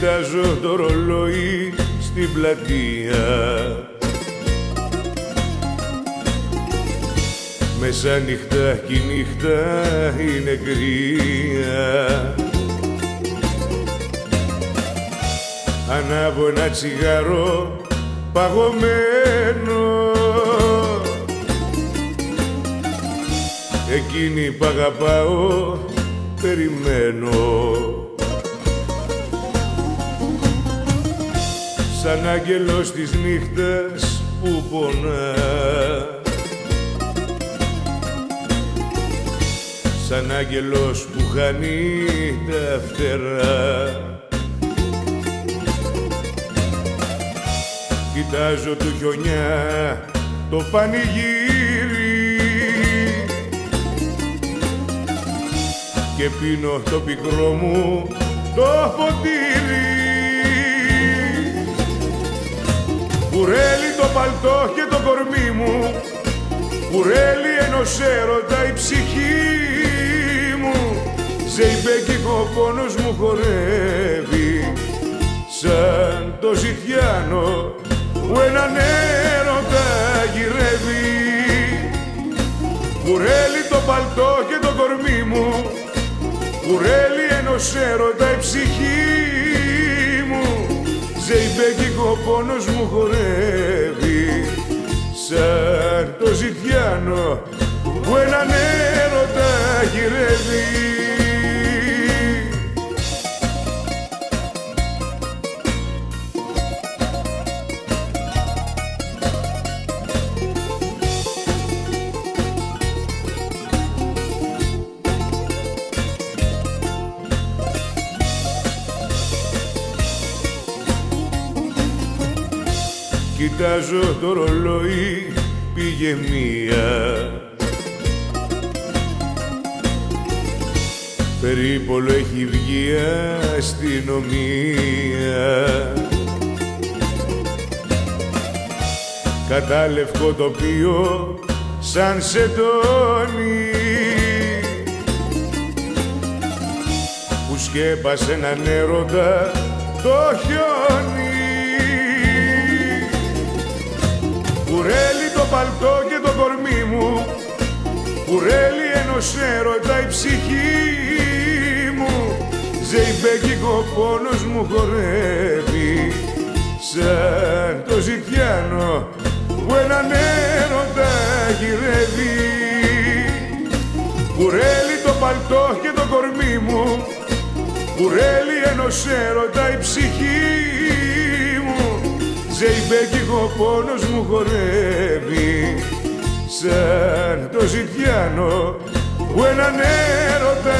Κοιτάζω το ρολόι στην πλατεία, μεσάνυχτα κι η νύχτα είναι κρύα. Ανάβω ένα τσιγάρο παγωμένο, εκείνη που αγαπάω περιμένω. Σαν άγγελος της νύχτας που πονά, σαν άγγελος που χάνει τα φτερά. Κοιτάζω του χιονιά το πανηγύρι και πίνω το πικρό μου το ποτήρι. Κουρέλει το παλτό και το κορμί μου, κουρέλει ενός έρωτα η ψυχή μου. Ζεϊμπέκικο πόνος μου χορεύει σαν το ζητιάνο που έναν έρωτα γυρεύει. Κουρέλει το παλτό και το κορμί μου, κουρέλει ενός έρωτα η ψυχή μου. Ζεϊμπέκικο πόνος μου χορεύει σαν το ζητιάνο που έναν έρωτα γυρεύει. Κοιτάζω το ρολόι, πήγε μία. Περίπολο έχει βγει αστυνομία. Κατά λευκό τοπίο σαν σεντόνι που σκέπασε έναν έρωτα το χιόνι. Κουρέλει το παλτό και το κορμί μου, κουρέλει ενός έρωτα η ψυχή μου. Ζεϊμπέκικο πόνος μου χορεύει σαν το ζητιάνο που έναν έρωτα γυρεύει. Κουρέλει το παλτό και το κορμί μου, κουρέλει ενός έρωτα η ψυχή μου. Ζεϊμπέκικο πόνος μου χορεύει σαν το ζητιάνο που έναν έρωτα